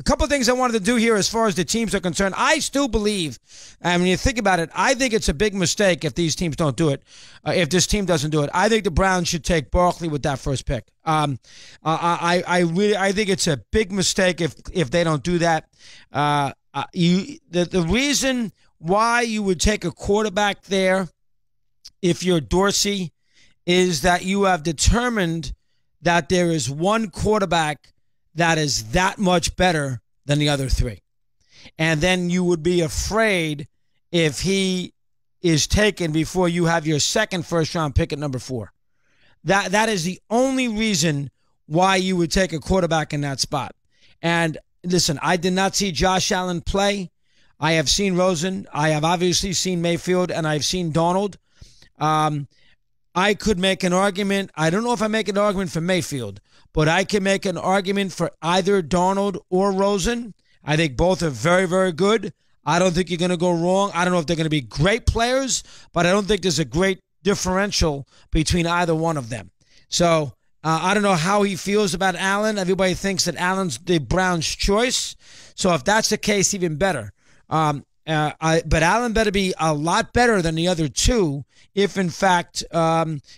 A couple of things I wanted to do here as far as the teams are concerned. I still believe, and when you think about it, I think it's a big mistake if these teams don't do it, if this team doesn't do it. I think the Browns should take Barkley with that first pick. I think it's a big mistake if they don't do that. The reason why you would take a quarterback there if you're Dorsey is that you have determined that there is one quarterback that is that much better than the other three. And then you would be afraid if he is taken before you have your second first-round pick at number 4. That is the only reason why you would take a quarterback in that spot. And listen, I did not see Josh Allen play. I have seen Rosen. I have obviously seen Mayfield, and I've seen Donald. I could make an argument. I don't know if I make an argument for Mayfield, but I can make an argument for either Donald or Rosen. I think both are very, very good. I don't think you're going to go wrong. I don't know if they're going to be great players, but I don't think there's a great differential between either one of them. So I don't know how he feels about Allen. Everybody thinks that Allen's the Browns' choice. So if that's the case, even better. But Allen better be a lot better than the other two if, in fact,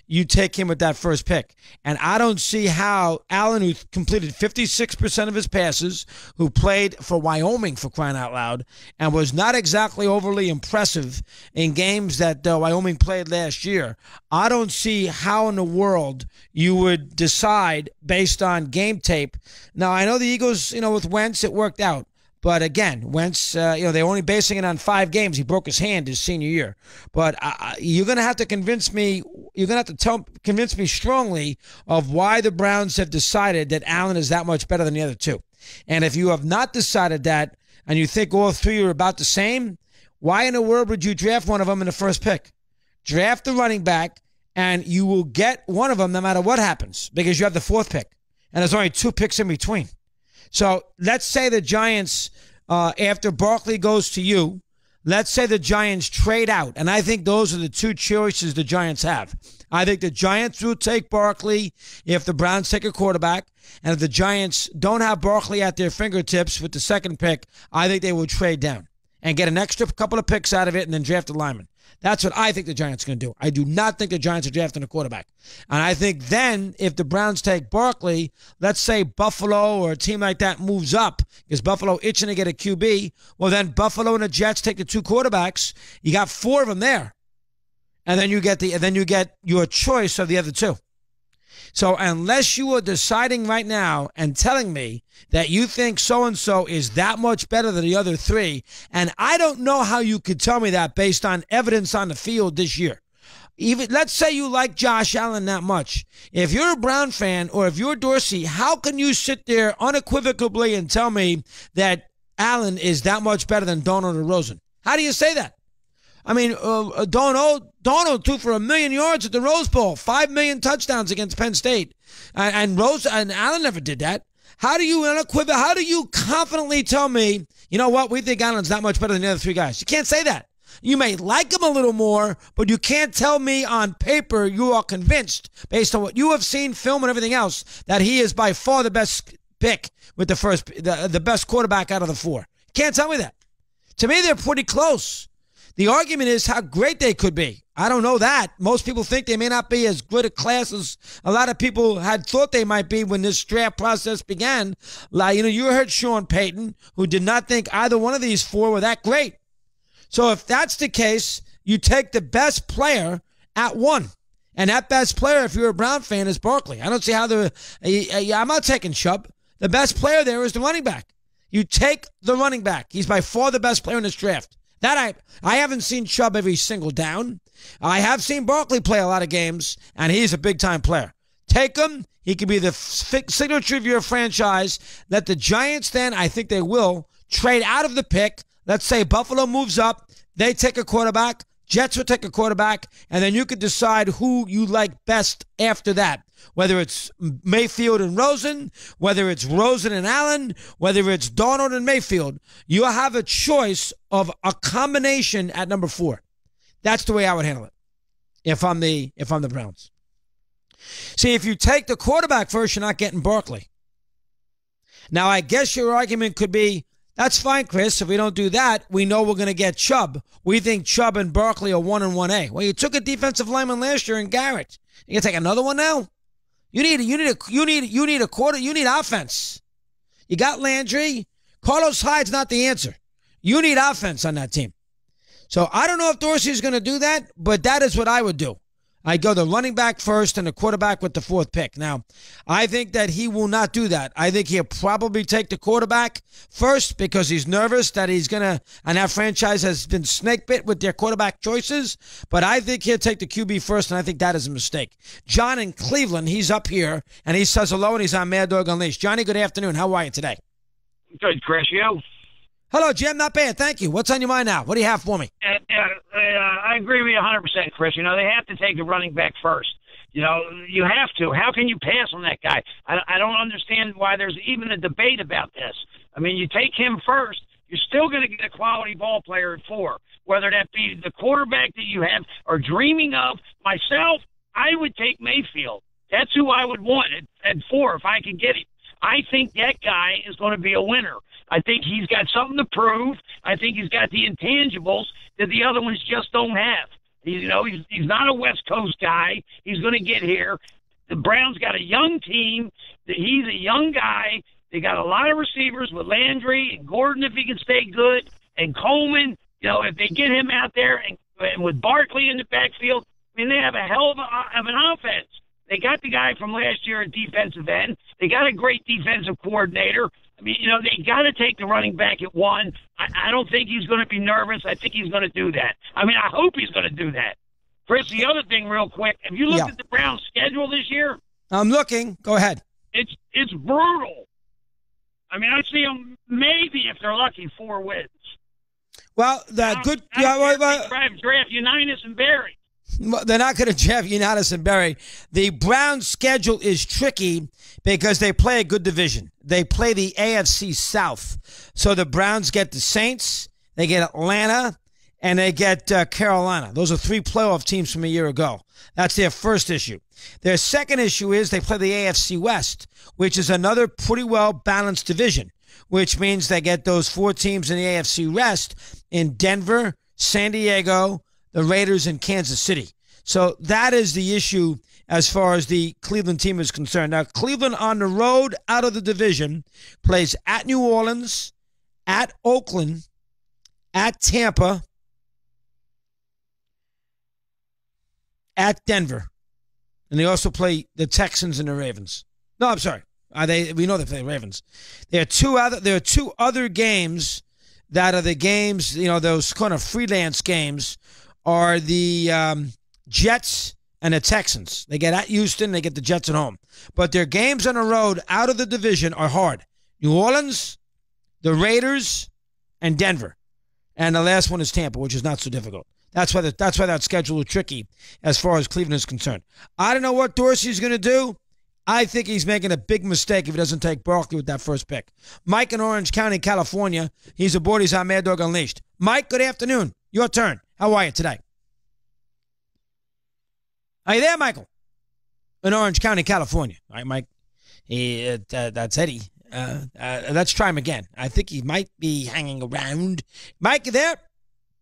you take him with that first pick. And I don't see how Allen, who completed 56% of his passes, who played for Wyoming, for crying out loud, and was not exactly overly impressive in games that Wyoming played last year, I don't see how in the world you would decide based on game tape. Now, I know the Eagles, with Wentz, it worked out. But again, Wentz, they're only basing it on 5 games. He broke his hand his senior year. But you're going to have to convince me. You're going to have to convince me strongly of why the Browns have decided that Allen is that much better than the other two. And if you have not decided that, and you think all three are about the same, why in the world would you draft one of them in the first pick? Draft the running back, and you will get one of them no matter what happens because you have the 4th pick, and there's only 2 picks in between. So let's say the Giants, after Barkley goes to you, let's say the Giants trade out. And I think those are the 2 choices the Giants have. I think the Giants will take Barkley if the Browns take a quarterback. And if the Giants don't have Barkley at their fingertips with the 2nd pick, I think they will trade down and get an extra couple of picks out of it and then draft a lineman. That's what I think the Giants are going to do. I do not think the Giants are drafting a quarterback. And I think then if the Browns take Barkley, let's say Buffalo or a team like that moves up because Buffalo itching to get a QB, well, then Buffalo and the Jets take the 2 quarterbacks. You got 4 of them there. And then you get your choice of the other 2. So unless you are deciding right now and telling me that you think so-and-so is that much better than the other 3, and I don't know how you could tell me that based on evidence on the field this year. Even let's say you like Josh Allen that much. If you're a Brown fan or if you're Dorsey, how can you sit there unequivocally and tell me that Allen is that much better than Donald or Rosen? How do you say that? I mean, Donald threw for 1 million yards at the Rose Bowl, 5 million touchdowns against Penn State, and Allen never did that. How do you confidently tell me, you know what, we think Allen's not much better than the other 3 guys? You can't say that. You may like him a little more, but you can't tell me on paper you are convinced, based on what you have seen, film, and everything else, that he is by far the best pick with the best quarterback out of the 4. You can't tell me that. To me, they're pretty close. The argument is how great they could be. I don't know that. Most people think they may not be as good a class as a lot of people had thought they might be when this draft process began. Like, you heard Sean Payton, who did not think either one of these 4 were that great. So if that's the case, you take the best player at 1. And that best player, if you're a Brown fan, is Barkley. I don't see how I'm not taking Chubb. The best player there is the running back. You take the running back. He's by far the best player in this draft. That I haven't seen Chubb every single down. I have seen Barkley play a lot of games, and he's a big-time player. Take him. He could be the signature of your franchise. Let the Giants then, I think they will, trade out of the pick. Let's say Buffalo moves up. They take a quarterback. Jets will take a quarterback, and then you could decide who you like best after that. Whether it's Mayfield and Rosen, whether it's Rosen and Allen, whether it's Donald and Mayfield, you have a choice of a combination at number 4. That's the way I would handle it if I'm the Browns. See, if you take the quarterback first, you're not getting Barkley. Now, I guess your argument could be, that's fine, Chris. If we don't do that, we know we're going to get Chubb. We think Chubb and Barkley are 1 and 1A. Well, you took a defensive lineman last year in Garrett. You gonna take another one now? You need offense. You got Landry. Carlos Hyde's not the answer. You need offense on that team. So I don't know if Dorsey's going to do that, but that is what I would do. I go the running back first and the quarterback with the 4th pick. Now, I think that he will not do that. I think he'll probably take the quarterback first because he's nervous that he's going to, and that franchise has been snake bit with their quarterback choices. But I think he'll take the QB first, and I think that is a mistake. John in Cleveland, he's up here, and he says hello, and he's on Mad Dog Unleashed. Johnny, good afternoon. How are you today? Good, Chris. You? Hello, Jim. Not bad. Thank you. What's on your mind now? What do you have for me? I agree with you 100%, Chris. They have to take the running back first. You have to. How can you pass on that guy? I don't understand why there's even a debate about this. I mean, you take him first, you're still going to get a quality ball player at 4, whether that be the quarterback that you have or dreaming of. Myself, I would take Mayfield. That's who I would want at 4 if I could get him. I think that guy is going to be a winner. I think he's got something to prove. I think he's got the intangibles that the other ones just don't have. He's not a West Coast guy. He's going to get here. The Browns got a young team. He's a young guy. They got a lot of receivers with Landry and Gordon if he can stay good, and Coleman. If they get him out there and with Barkley in the backfield, I mean, they have a hell of an offense. They got the guy from last year at defensive end. They got a great defensive coordinator. I mean, they got to take the running back at 1. I don't think he's going to be nervous. I think he's going to do that. I mean, I hope he's going to do that. Chris, the other thing real quick, have you looked at the Browns' schedule this year? I'm looking. Go ahead. It's brutal. I mean, I see them maybe, if they're lucky, 4 wins. Well, draft Unitas and Barry. They're not going to draft Unitas and Barry. The Browns' schedule is tricky because they play a good division. They play the AFC South. So the Browns get the Saints, they get Atlanta, and they get Carolina. Those are 3 playoff teams from a year ago. That's their first issue. Their second issue is they play the AFC West, which is another pretty well-balanced division, which means they get those 4 teams in the AFC West in Denver, San Diego, the Raiders, and Kansas City. So that is the issue as far as the Cleveland team is concerned. Now, Cleveland on the road out of the division plays at New Orleans, at Oakland, at Tampa, at Denver. And they also play the Texans and the Ravens. No, I'm sorry. We know they play the Ravens. There are two other games that are the games, those kind of freelance games are the Jets and the Texans. They get at Houston, they get the Jets at home. But their games on the road out of the division are hard. New Orleans, the Raiders, and Denver. And the last one is Tampa, which is not so difficult. That's why that schedule is tricky as far as Cleveland is concerned. I don't know what Dorsey's going to do. I think he's making a big mistake if he doesn't take Barkley with that first pick. Mike in Orange County, California. He's aboard. He's on Mad Dog Unleashed. Mike, good afternoon. Your turn. How are you today? Are you there, Michael? In Orange County, California. All right, Mike. That's Eddie. Let's try him again. I think he might be hanging around. Mike, you there?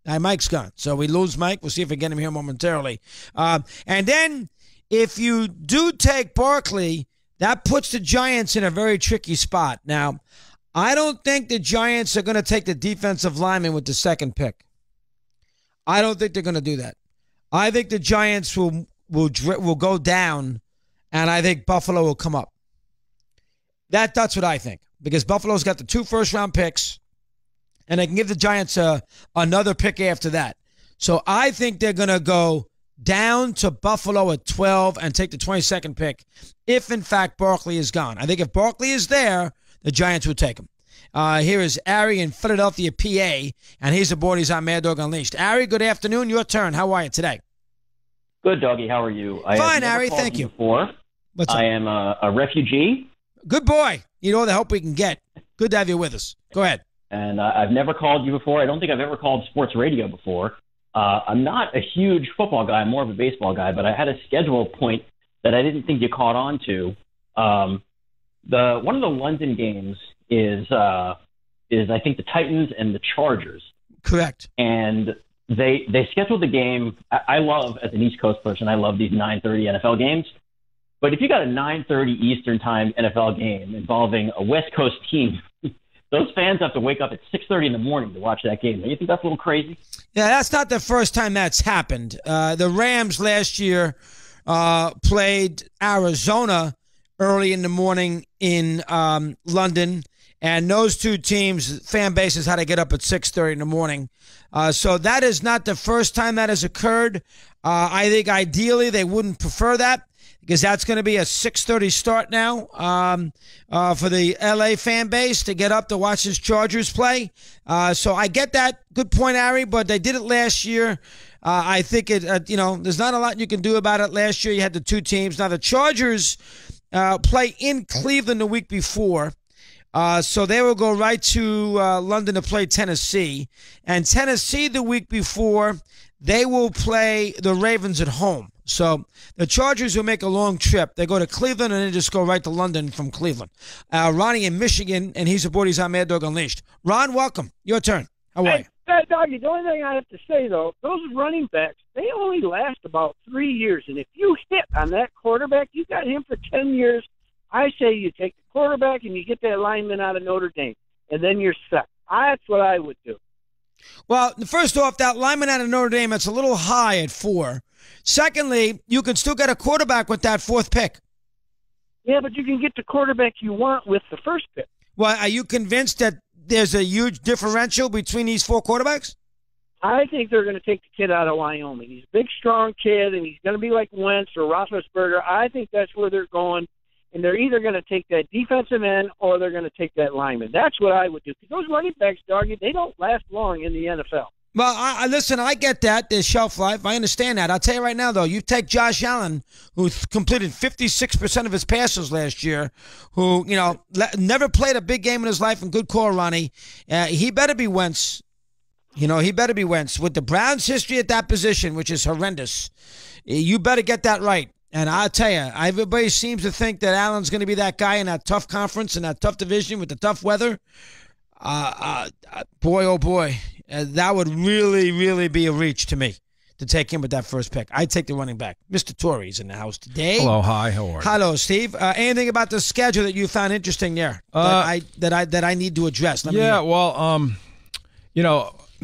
Mike's gone. So we lose Mike. We'll see if we get him here momentarily. And then if you do take Barkley, that puts the Giants in a very tricky spot. Now, I don't think the Giants are going to take the defensive lineman with the second pick. I don't think they're going to do that. I think the Giants will go down, and I think Buffalo will come up. That's what I think, because Buffalo's got the 2 first-round picks, and they can give the Giants another pick after that. So I think they're going to go down to Buffalo at 12 and take the 22nd pick if, in fact, Barkley is gone. I think if Barkley is there, the Giants will take him. Here is Ari in Philadelphia, PA, and he's aboard. He's on Mad Dog Unleashed. Ari, good afternoon. Your turn. How are you today? Good, Doggy. How are you? Fine, Ari. Thank you. I am a refugee. Good boy. You know the help we can get. Good to have you with us. Go ahead. And I've never called you before. I don't think I've ever called sports radio before. I'm not a huge football guy. I'm more of a baseball guy, but I had a schedule point that I didn't think you caught on to. One of the London games is I think the Titans and the Chargers. Correct. And they scheduled the game. I love, as an East Coast person, I love these 9:30 NFL games. But if you got a 9:30 Eastern time NFL game involving a West Coast team, those fans have to wake up at 6:30 in the morning to watch that game. Don't you think that's a little crazy? Yeah, that's not the first time that's happened. The Rams last year played Arizona early in the morning in London, and those two teams, fan bases had to get up at 6:30 in the morning. So that is not the first time that has occurred. I think ideally they wouldn't prefer that, because that's going to be a 6:30 start now for the LA fan base to get up to watch his Chargers play. So I get that. Good point, Ari, but they did it last year. I think there's not a lot you can do about it. Last year you had the two teams. Now the Chargers play in Cleveland the week before. So they will go right to London to play Tennessee. And Tennessee the week before, they will play the Ravens at home. So the Chargers will make a long trip. They go to Cleveland and then just go right to London from Cleveland. Ronnie in Michigan, and he's aboard. He's on Mad Dog Unleashed. Ron, welcome. Your turn. How are you? Mad Doggy, the only thing I have to say, though, those running backs, they only last about 3 years. And if you hit on that quarterback, you got him for 10 years. I say you take the quarterback and you get that lineman out of Notre Dame, and then you're set. That's what I would do. Well, first off, that lineman out of Notre Dame, that's a little high at 4. Secondly, you can still get a quarterback with that 4th pick. Yeah, but you can get the quarterback you want with the first pick. Well, are you convinced that there's a huge differential between these 4 quarterbacks? I think they're going to take the kid out of Wyoming. He's a big, strong kid, and he's going to be like Wentz or Roethlisberger. I think that's where they're going, and they're either going to take that defensive end or they're going to take that lineman. That's what I would do. Because those running backs, Doggy, they don't last long in the NFL. Well, listen, I get that. There's shelf life. I understand that. I'll tell you right now, though, you take Josh Allen, who completed 56% of his passes last year, who, never played a big game in his life, and good call, Ronnie. He better be Wentz. He better be Wentz. With the Browns' history at that position, which is horrendous, you better get that right. And I'll tell you, everybody seems to think that Allen's going to be that guy in that tough conference, in that tough division with the tough weather. Boy, oh boy, that would really, really be a reach to me to take him with that first pick. I'd take the running back. Mr. Torrey's in the house today. Hello, hi, how are you? Hello, Steve. Anything about the schedule that you found interesting there that I need to address?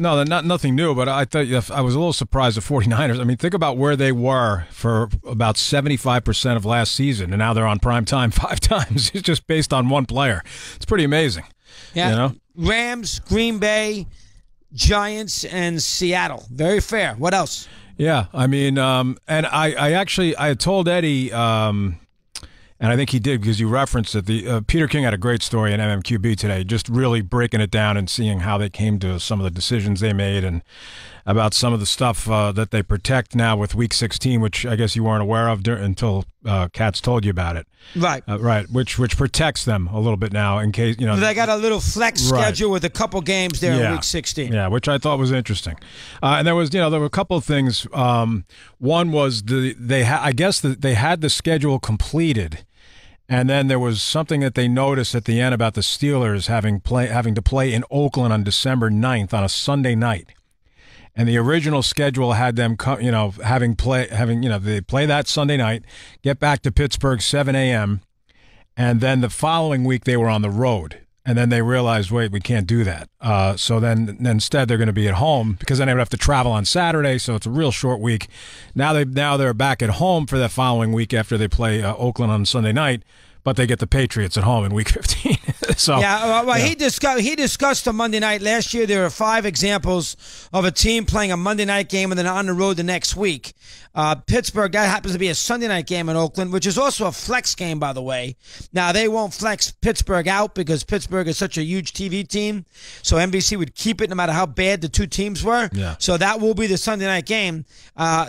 No, nothing new, but I thought I was a little surprised the 49ers. I mean, think about where they were for about 75% of last season, and now they're on prime time 5 times. It's just based on one player. It's pretty amazing. Yeah. Rams, Green Bay, Giants, and Seattle. Very fair. What else? Yeah, I mean, and I had told Eddie, and I think he did because you referenced it. Peter King had a great story in MMQB today, just really breaking it down and seeing how they came to some of the decisions they made and about some of the stuff that they protect now with Week 16, which I guess you weren't aware of until Katz told you about it. Right. Right, which protects them a little bit now in case, They got a little flex schedule with a couple games there in Week 16. Yeah, which I thought was interesting. And there was, there were a couple of things. One was they had the schedule completed. And then there was something that they noticed at the end about the Steelers having to play in Oakland on December 9th on a Sunday night. And the original schedule had them, they play that Sunday night, get back to Pittsburgh 7 a.m., and then the following week they were on the road. And then they realized, wait, we can't do that. So then instead they're going to be at home because then they would have to travel on Saturday. So it's a real short week. Now they're back at home for that following week after they play Oakland on Sunday night. But they get the Patriots at home in Week 15. He discussed the Monday night. Last year there were 5 examples of a team playing a Monday night game and then on the road the next week. Pittsburgh, that happens to be a Sunday night game in Oakland, which is also a flex game, by the way. Now, they won't flex Pittsburgh out because Pittsburgh is such a huge TV team, so NBC would keep it no matter how bad the two teams were. Yeah. So that will be the Sunday night game.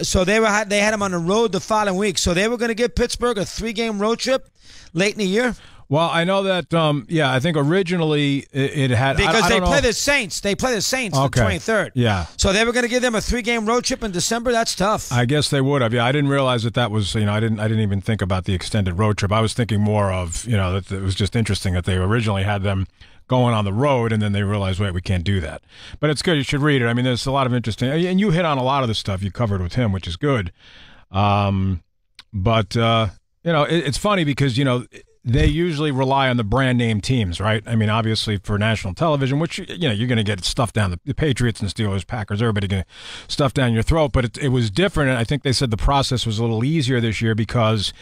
So they had them on the road the following week. So they were going to give Pittsburgh a 3-game road trip late in the year. Well, I know that. I think originally it had because I they don't play know. the Saints. They play the Saints Okay. the 23rd. Yeah. So they were going to give them a 3-game road trip in December. That's tough. I guess they would have. Yeah, I didn't realize that was. I didn't even think about the extended road trip. I was thinking more of that it was just interesting that they originally had them going on the road, and then they realized, wait, we can't do that. But it's good. You should read it. I mean, there's a lot of interesting, and you hit on a lot of the stuff you covered with him, which is good. It's funny because they usually rely on the brand name teams, right? I mean, obviously for national television, which you're going to get stuff down the Patriots and Steelers, Packers, everybody going to stuff down your throat. But it was different, and I think they said the process was a little easier this year because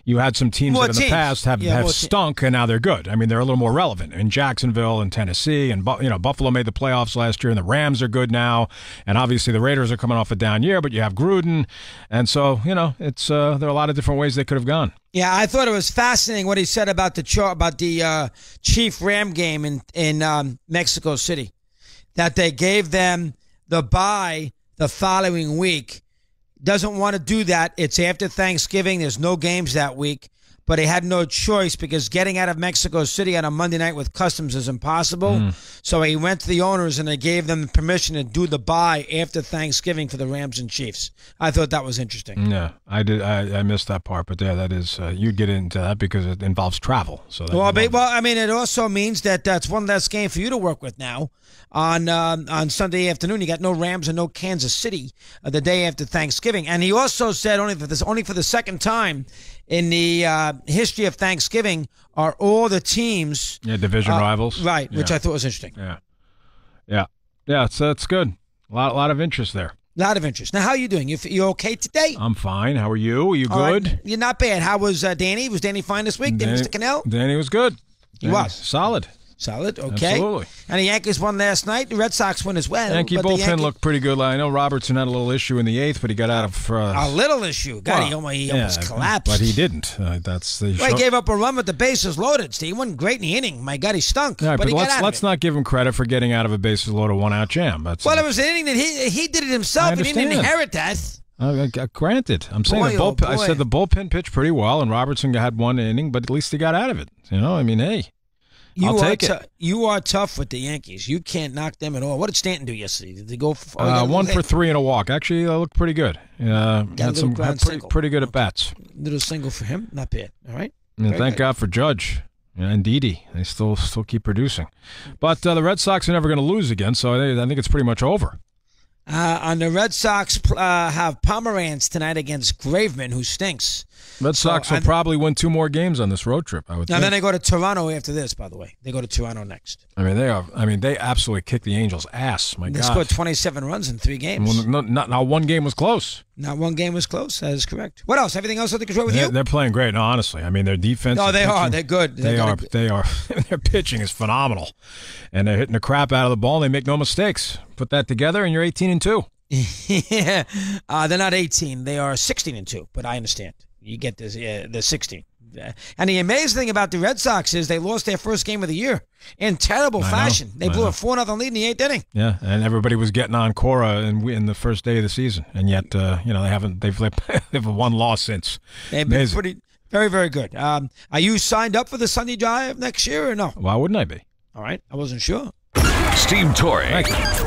you had some teams that in the past have stunk, and now they're good. I mean, they're a little more relevant in Jacksonville and Tennessee, and Buffalo made the playoffs last year, and the Rams are good now, and obviously the Raiders are coming off a down year, but you have Gruden, and so it's there are a lot of different ways they could have gone. Yeah, I thought it was fascinating what he said about the Chief Ram game in Mexico City, that they gave them the bye the following week. Doesn't want to do that. It's after Thanksgiving. There's no games that week. But he had no choice because getting out of Mexico City on a Monday night with customs is impossible. So he went to the owners and they gave them permission to do the bye after Thanksgiving for the Rams and Chiefs. I thought that was interesting. Yeah, I did. I missed that part, but yeah, that is you get into that because it involves travel. So it also means that that's one less game for you to work with now. On Sunday afternoon, you got no Rams and no Kansas City the day after Thanksgiving. And he also said only for the second time in the history of Thanksgiving are all the teams division rivals, right? Which I thought was interesting. Yeah. So it's good. A lot of interest there. A lot of interest. Now, how are you doing? You okay today? I'm fine. How are you? Are you good? Right. You're not bad. How was Danny? Was Danny fine this week? Mr. Cannell? Danny was good. He was solid. Solid, okay. Absolutely. And the Yankees won last night. The Red Sox won as well. Yankee bullpen looked pretty good. I know Robertson had a little issue in the 8th, but he got out of a little issue. He almost collapsed. But he didn't. He gave up a run with the bases loaded. Steve, he wasn't great in the inning. My God, he stunk. Right, but let's not give him credit for getting out of a bases loaded 1-out jam. It was an inning that he did it himself. He didn't inherit that. Granted, I'm saying the bullpen. I said the bullpen pitched pretty well, and Robertson had one inning, but at least he got out of it. I mean, hey. I'll take it. You are tough with the Yankees. You can't knock them at all. What did Stanton do yesterday? Did they go for 1 for 3 and a walk? Actually, that looked pretty good. Had pretty good at bats. Little single for him, not bad. All right. And thank God for Judge and Didi. They still keep producing. But the Red Sox are never going to lose again, so I think it's pretty much over. And the Red Sox have Pomeranz tonight against Graveman, who stinks. Red Sox will probably win 2 more games on this road trip, I would think. Then they go to Toronto after this, by the way. They go to Toronto next. They absolutely kicked the Angels' ass. My God. They scored 27 runs in 3 games. Not one game was close. Not one game was close. That is correct. What else? Everything else under control with you? They're playing great. No, honestly. I mean, their defense. No, they are. They're good. They are. Their pitching is phenomenal. And they're hitting the crap out of the ball. They make no mistakes. Put that together, and you're 18-2. Yeah. They're not 18. They are 16-2, but I understand. You get this, the 16. And the amazing thing about the Red Sox is they lost their first game of the year in terrible fashion. They blew a 4-0 lead in the 8th inning. Yeah, and everybody was getting on Cora in the first day of the season, and yet they've one loss since. They've been very, very good. Are you signed up for the Sunday Drive next year or no? Why wouldn't I be? All right, I wasn't sure. Steve Torrey,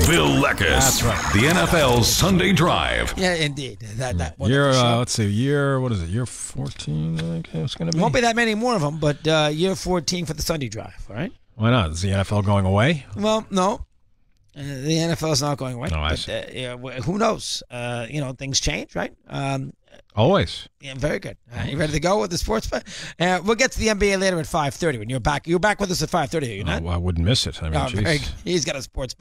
Bill Leckus. That's right. The NFL Sunday Drive. Yeah, indeed. That let's see, what is it? Year 14, I think it's going to be. Won't be that many more of them, but year 14 for the Sunday Drive, all right? Why not? Is the NFL going away? Well, no. The NFL is not going away. I see. Who knows? Things change, right? Always. Yeah, very good. You ready to go with the sports? We'll get to the NBA later at 5:30 when you're back. You're back with us at 5:30, are you not? I wouldn't miss it. I mean, he's got a sports